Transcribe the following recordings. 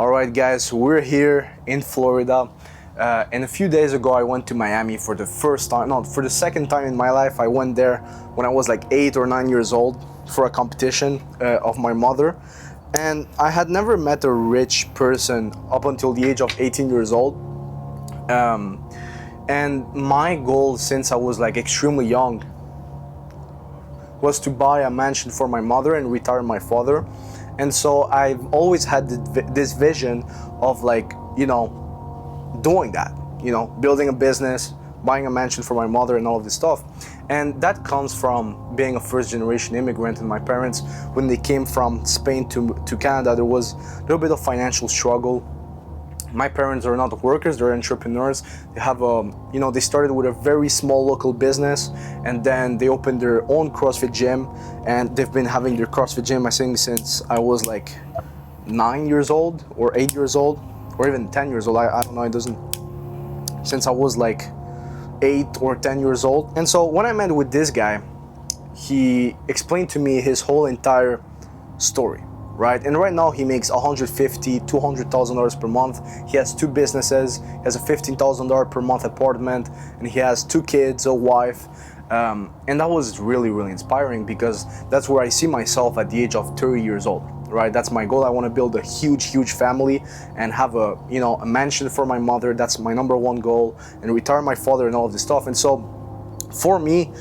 All right, guys, we're here in Florida. And a few days ago, I went to Miami for the first time, no, for the second time in my life. I went there when I was like 8 or 9 years old for a competition of my mother. And I had never met a rich person up until the age of 18 years old. And my goal since I was like extremely young was to buy a mansion for my mother and retire my father. And so I've always had this vision of like, doing that, building a business, buying a mansion for my mother and all of this stuff. And that comes from being a first generation immigrant. And my parents, when they came from Spain to Canada, there was a little bit of financial struggle. My parents are not workers, they're entrepreneurs. They have they started with a very small local business, and then they opened their own CrossFit gym, and they've been having their CrossFit gym, I think, since I was like 9 years old or 8 years old, or even 10 years old. I don't know, since I was like 8 or 10 years old. And so when I met with this guy, he explained to me his whole entire story. Right? And right now he makes $150,000, $200,000 per month. He has 2 businesses, he has a $15,000 per month apartment, and he has 2 kids, a wife. And that was really, really inspiring, because that's where I see myself at the age of 30 years old. Right? That's my goal. I want to build a huge family and have a mansion for my mother. That's my number one goal, and retire my father and all of this stuff. And so for me,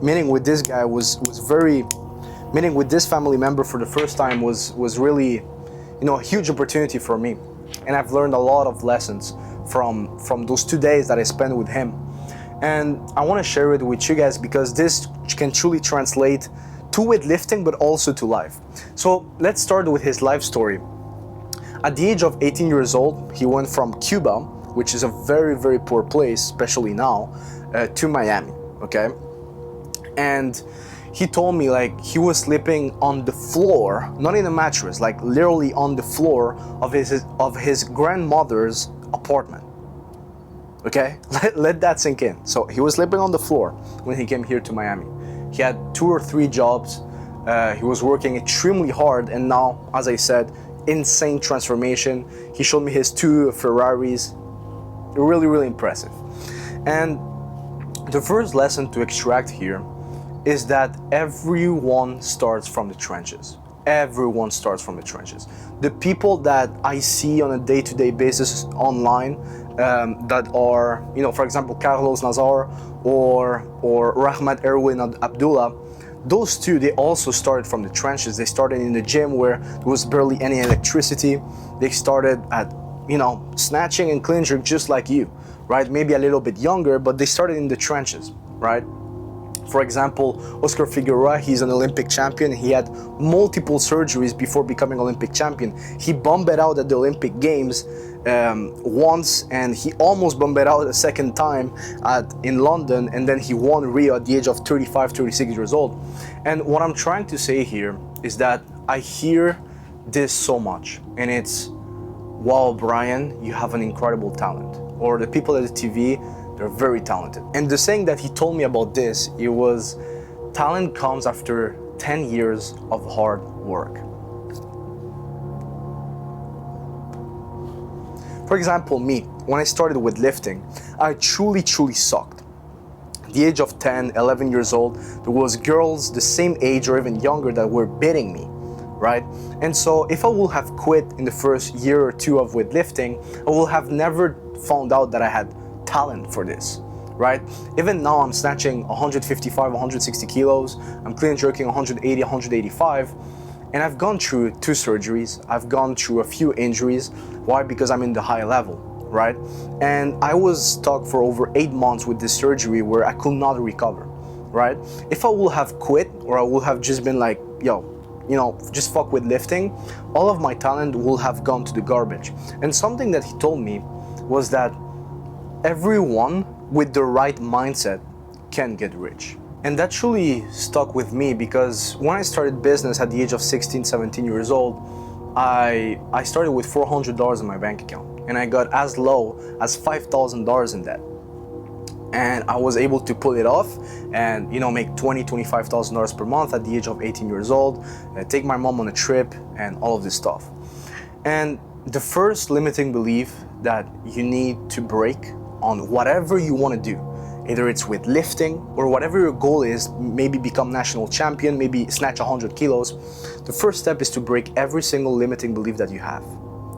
meeting with this guy meeting with this family member for the first time was really, a huge opportunity for me. And I've learned a lot of lessons from those 2 days that I spent with him. And I want to share it with you guys, because this can truly translate to weightlifting, but also to life. So let's start with his life story. At the age of 18 years old, he went from Cuba, which is a very, very poor place, especially now, to Miami, okay? And he told me like he was sleeping on the floor, not in a mattress, like literally on the floor of his grandmother's apartment. Okay, let that sink in. So he was sleeping on the floor when he came here to Miami. He had 2 or 3 jobs. He was working extremely hard, and now, as I said, insane transformation. He showed me his 2 Ferraris. Really, really impressive. And the first lesson to extract here is that everyone starts from the trenches. Everyone starts from the trenches. The people that I see on a day-to-day basis online that are, for example, Carlos Nazar or Rahmat Erwin Abdullah, those 2, they also started from the trenches. They started in the gym where there was barely any electricity. They started at, snatching and clean jerk just like you, right? Maybe a little bit younger, but they started in the trenches, right? For example, Oscar Figueroa, he's an Olympic champion. He had multiple surgeries before becoming Olympic champion. He bombed out at the Olympic Games once, and he almost bombed out a second time in London, and then he won Rio at the age of 35, 36 years old. And what I'm trying to say here is that I hear this so much, and it's, wow, Brian, you have an incredible talent. Or the people at the TV, they're very talented. And the saying that he told me about this, it was, talent comes after 10 years of hard work. For example, me, when I started with lifting, I truly sucked. At the age of 10, 11 years old, there was girls the same age or even younger that were beating me, right? And so if I would have quit in the first year or 2 of weightlifting, I would have never found out that I had talent for this, right? Even now I'm snatching 155, 160 kilos, I'm clean jerking 180, 185, and I've gone through 2 surgeries, I've gone through a few injuries. Why? Because I'm in the high level, right? And I was stuck for over 8 months with this surgery where I could not recover, right? If I would have quit, or I would have just been like, just fuck with lifting, all of my talent will have gone to the garbage. And something that he told me was that everyone with the right mindset can get rich. And that truly stuck with me, because when I started business at the age of 16, 17 years old, I started with $400 in my bank account, and I got as low as $5,000 in debt. And I was able to pull it off and make $20,000, $25,000 per month at the age of 18 years old, take my mom on a trip and all of this stuff. And The first limiting belief that you need to break on whatever you want to do, either it's with lifting or whatever your goal is, maybe become national champion, maybe snatch 100 kilos, the first step is to break every single limiting belief that you have,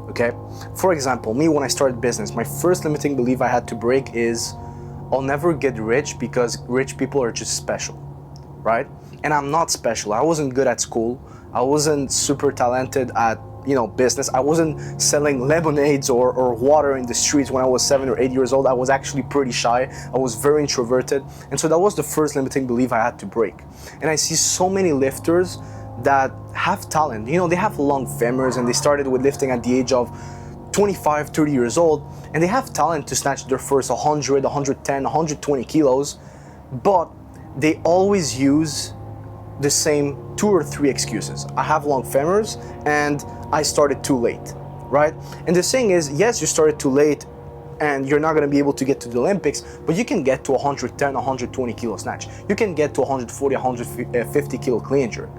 okay? For example, me, when I started business, my first limiting belief I had to break is I'll never get rich because rich people are just special, right? And I'm not special. I wasn't good at school. I wasn't super talented at business. I wasn't selling lemonades or water in the streets when I was 7 or 8 years old. I was actually pretty shy. I was very introverted. And so that was the first limiting belief I had to break. And I see so many lifters that have talent. They have lung femurs and they started with lifting at the age of 25, 30 years old, and they have talent to snatch their first 100, 110, 120 kilos, but they always use the same 2 or 3 excuses. I have long femurs and I started too late, right? And the thing is, yes, you started too late and you're not going to be able to get to the Olympics, but you can get to 110, 120 kilo snatch. You can get to 140, 150 kilo clean and jerk,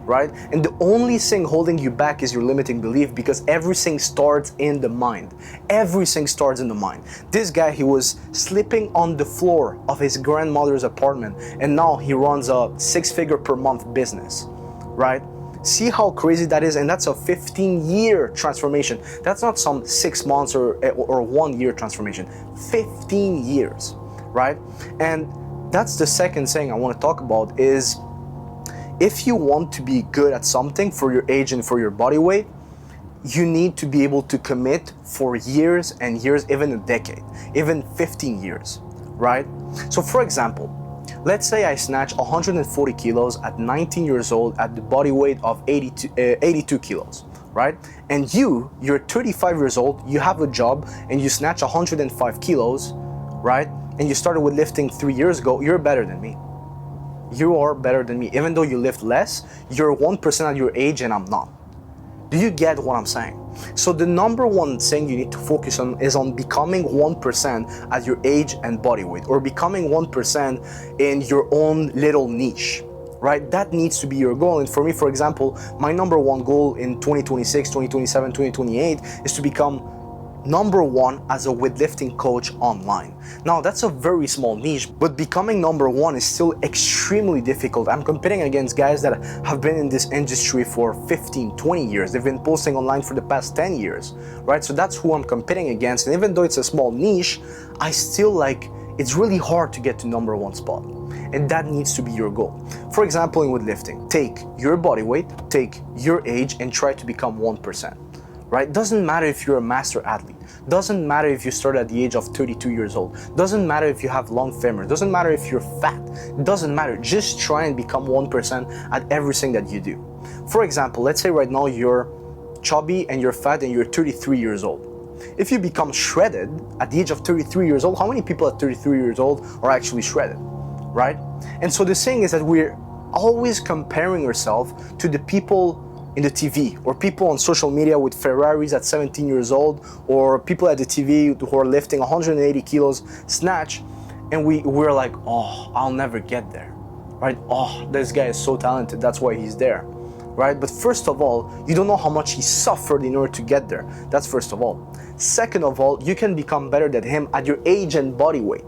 right? And the only thing holding you back is your limiting belief, because everything starts in the mind. Everything starts in the mind. This guy, he was sleeping on the floor of his grandmother's apartment, and now he runs a 6-figure per month business, right? See how crazy that is? And that's a 15-year transformation. That's not some 6 months or 1 year transformation. 15 years, right? And that's the second thing I want to talk about is, if you want to be good at something for your age and for your body weight, you need to be able to commit for years and years, even a decade, even 15 years, right? So for example, let's say I snatch 140 kilos at 19 years old at the body weight of 82 kilos, right? And you're 35 years old, you have a job, and you snatch 105 kilos, right? And you started with lifting 3 years ago, you're better than me. You are better than me. Even though you lift less, you're 1% at your age and I'm not. Do you get what I'm saying? So the number one thing you need to focus on is on becoming 1% at your age and body weight, or becoming 1% in your own little niche, right? That needs to be your goal. And for me, for example, my number one goal in 2026, 2027, 2028 is to become number one as a weightlifting coach online. Now that's a very small niche, but becoming number one is still extremely difficult. I'm competing against guys that have been in this industry for 15, 20 years. They've been posting online for the past 10 years, right? So that's who I'm competing against. And even though it's a small niche, I still it's really hard to get to number one spot. And that needs to be your goal. For example, in weightlifting, take your body weight, take your age, and try to become 1%. Right? Doesn't matter if you're a master athlete. Doesn't matter if you start at the age of 32 years old. Doesn't matter if you have long femur. Doesn't matter if you're fat. Doesn't matter. Just try and become 1% at everything that you do. For example, let's say right now you're chubby and you're fat and you're 33 years old. If you become shredded at the age of 33 years old, how many people at 33 years old are actually shredded, right? And so the thing is that we're always comparing ourselves to the people in the TV, or people on social media with Ferraris at 17 years old, or people at the TV who are lifting 180 kilos snatch, and we're like, oh, I'll never get there, right? Oh, this guy is so talented, that's why he's there, right? But first of all, you don't know how much he suffered in order to get there. That's first of all. Second of all, you can become better than him at your age and body weight,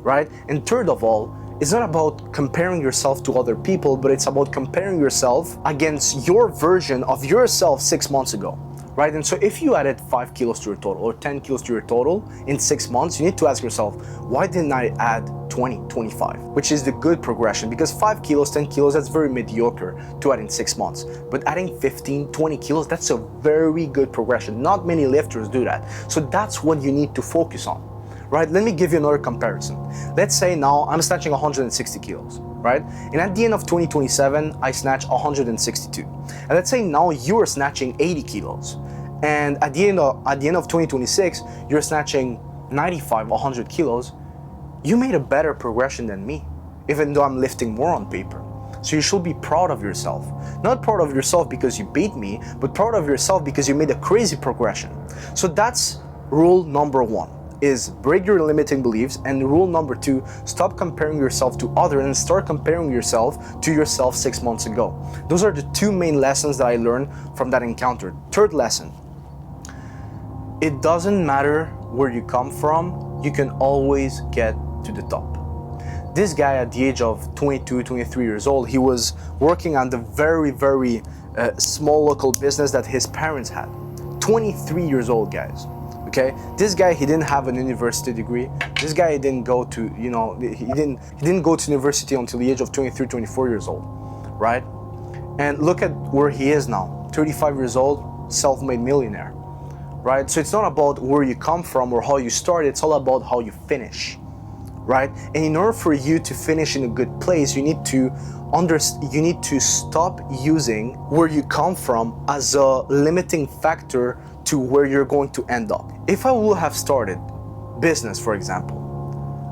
right? And third of all, it's not about comparing yourself to other people, but it's about comparing yourself against your version of yourself 6 months ago, right? And so if you added 5 kilos to your total or 10 kilos to your total in 6 months, you need to ask yourself, why didn't I add 20, 25? Which is the good progression, because 5 kilos, 10 kilos, that's very mediocre to add in 6 months. But adding 15, 20 kilos, that's a very good progression. Not many lifters do that. So that's what you need to focus on. Right? Let me give you another comparison. Let's say now I'm snatching 160 kilos, right? And at the end of 2027, I snatch 162. And let's say now you're snatching 80 kilos. And at the end of 2026, you're snatching 95, 100 kilos. You made a better progression than me, even though I'm lifting more on paper. So you should be proud of yourself. Not proud of yourself because you beat me, but proud of yourself because you made a crazy progression. So that's rule number one. Is break your limiting beliefs, and rule number 2, stop comparing yourself to others and start comparing yourself to yourself 6 months ago. Those are the 2 main lessons that I learned from that encounter. Third lesson, it doesn't matter where you come from, you can always get to the top. This guy at the age of 22, 23 years old, he was working on the very small local business that his parents had. 23 years old, guys. Okay, this guy, he didn't have an university degree. This guy didn't go to, he didn't go to university until the age of 23, 24 years old, right? And look at where he is now, 35 years old, self-made millionaire, right? So it's not about where you come from or how you start, it's all about how you finish, right? And in order for you to finish in a good place, you need to stop using where you come from as a limiting factor to where you're going to end up. If I would have started business, for example,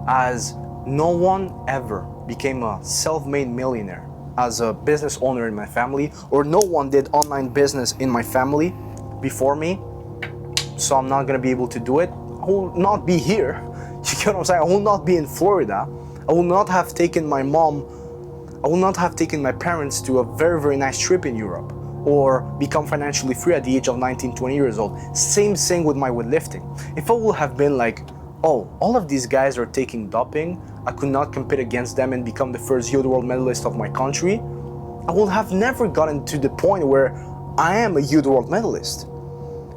as no one ever became a self-made millionaire as a business owner in my family, or no one did online business in my family before me, so I'm not gonna be able to do it, I will not be here. You get what I'm saying? I will not be in Florida. I will not have taken my parents to a very nice trip in Europe, or become financially free at the age of 19, 20 years old. Same thing with my weightlifting. If I would have been like, oh, all of these guys are taking doping, I could not compete against them and become the first youth world medalist of my country, I would have never gotten to the point where I am a youth world medalist.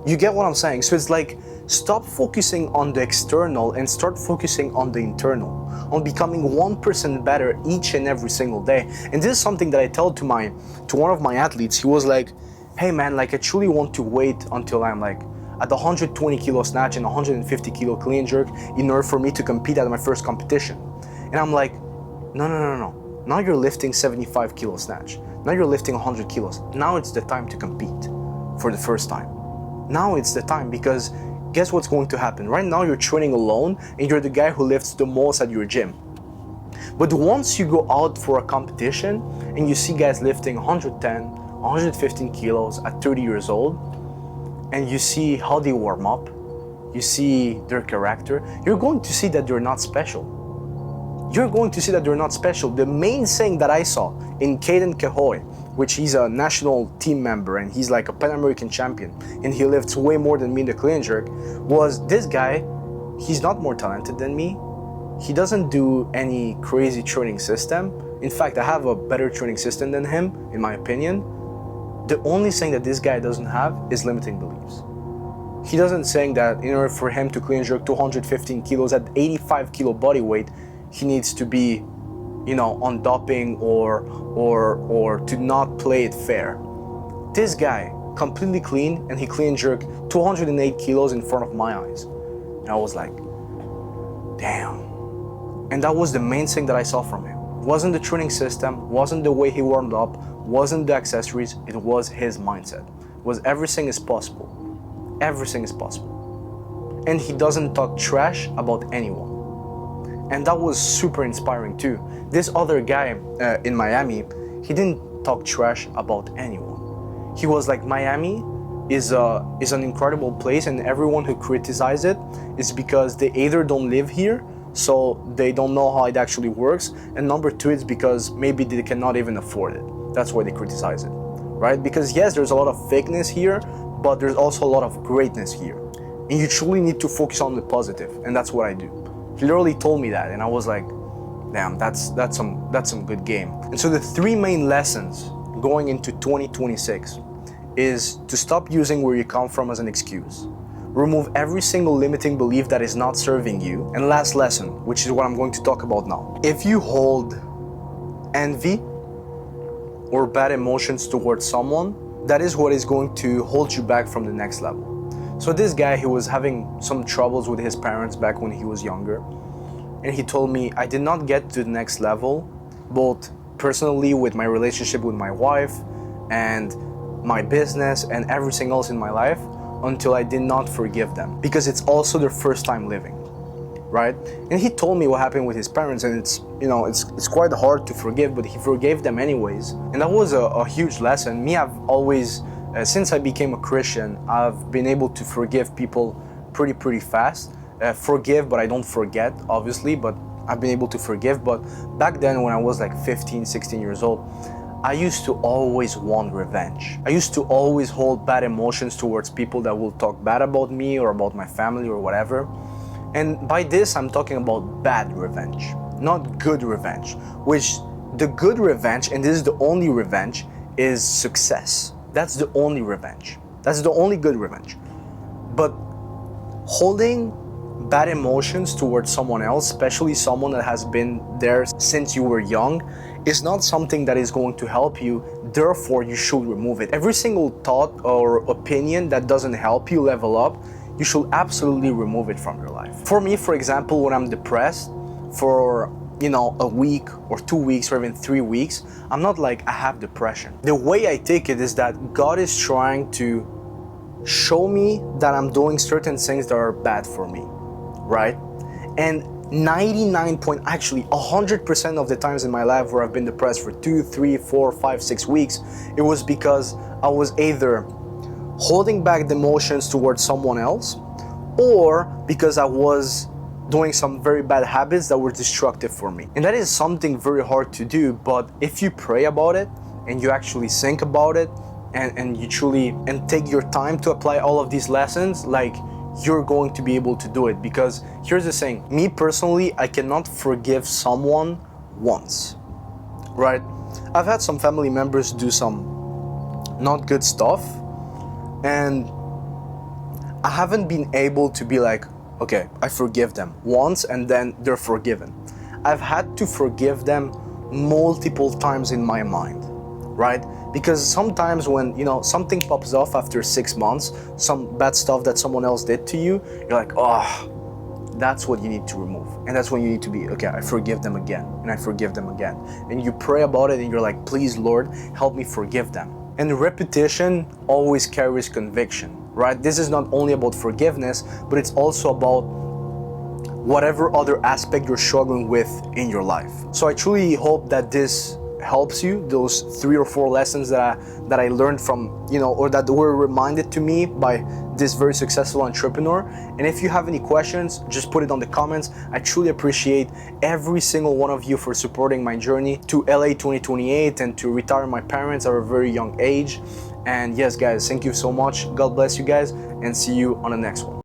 You get what I'm saying? So it's like, stop focusing on the external and start focusing on the internal, on becoming 1% better each and every single day. And this is something that I tell to one of my athletes. He was like, hey man, like I truly want to wait until I'm like at the 120 kilo snatch and 150 kilo clean jerk in order for me to compete at my first competition. And I'm like, no. Now you're lifting 75 kilo snatch. Now you're lifting 100 kilos. Now it's the time to compete for the first time. Now it's the time, because guess what's going to happen? Right now you're training alone and you're the guy who lifts the most at your gym. But once you go out for a competition and you see guys lifting 110, 115 kilos at 30 years old, and you see how they warm up, you see their character, you're going to see that they're not special. You're going to see that they're not special. The main thing that I saw in Caden Kehoe, which he's a national team member and he's like a Pan American champion and he lifts way more than me in the clean and jerk, was this guy, he's not more talented than me. He doesn't do any crazy training system. In fact, I have a better training system than him, in my opinion. The only thing that this guy doesn't have is limiting beliefs. He doesn't saying that in order for him to clean and jerk 215 kilos at 85 kilo body weight, he needs to be, on doping or to not play it fair. This guy, completely clean, and he clean jerked 208 kilos in front of my eyes. And I was like, damn. And that was the main thing that I saw from him. Wasn't the training system, wasn't the way he warmed up, wasn't the accessories, it was his mindset. It was everything is possible. Everything is possible. And he doesn't talk trash about anyone. And that was super inspiring too. This other guy in Miami, he didn't talk trash about anyone. He was like, Miami is an incredible place, and everyone who criticizes it is because they either don't live here, so they don't know how it actually works, and number two, it's because maybe they cannot even afford it. That's why they criticize it, right? Because yes, there's a lot of fakeness here, but there's also a lot of greatness here. And you truly need to focus on the positive, and that's what I do. He literally told me that, and I was like, damn, that's some good game. And so the three main lessons going into 2026 is to stop using where you come from as an excuse. Remove every single limiting belief that is not serving you. And last lesson, which is what I'm going to talk about now. If you hold envy or bad emotions towards someone, that is what is going to hold you back from the next level. So this guy, he was having some troubles with his parents back when he was younger. And he told me, I did not get to the next level, both personally with my relationship with my wife and my business and everything else in my life, until I did not forgive them. Because it's also their first time living, right? And he told me what happened with his parents, and it's quite hard to forgive, but he forgave them anyways. And that was a huge lesson. Me, I've always, since I became a Christian, I've been able to forgive people pretty fast. Forgive, but I don't forget, obviously, but I've been able to forgive. But back then, when I was like 15, 16 years old, I used to always want revenge. I used to always hold bad emotions towards people that will talk bad about me or about my family or whatever. And by this, I'm talking about bad revenge, not good revenge, which the good revenge, and this is the only revenge, is success. That's the only revenge. That's the only good revenge. But holding bad emotions towards someone else, especially someone that has been there since you were young, is not something that is going to help you. Therefore, you should remove it. Every single thought or opinion that doesn't help you level up, you should absolutely remove it from your life. For me, for example, when I'm depressed for a week or 2 weeks or even 3 weeks, I'm not like I have depression. The way I take it is that God is trying to show me that I'm doing certain things that are bad for me, right? And 100% of the times in my life where I've been depressed for 2, 3, 4, 5, 6 weeks, it was because I was either holding back the emotions towards someone else, or because I was doing some very bad habits that were destructive for me. And that is something very hard to do, but if you pray about it and you actually think about it and you truly take your time to apply all of these lessons, like, you're going to be able to do it. Because here's the thing, me personally, I cannot forgive someone once, right? I've had some family members do some not good stuff, and I haven't been able to be like, okay, I forgive them once and then they're forgiven. I've had to forgive them multiple times in my mind, right? Because sometimes when something pops off after 6 months, some bad stuff that someone else did to you, you're like, oh, that's what you need to remove. And that's when you need to be, okay, I forgive them again, and I forgive them again. And you pray about it and you're like, please, Lord, help me forgive them. And repetition always carries conviction, right? This is not only about forgiveness, but it's also about whatever other aspect you're struggling with in your life. So I truly hope that this helps you, those 3 or 4 lessons that I learned from, or that were reminded to me by this very successful entrepreneur. And if you have any questions, just put it on the comments. I truly appreciate every single one of you for supporting my journey to LA 2028 and to retire my parents at a very young age. And yes, guys, thank you so much. God bless you guys, and see you on the next one.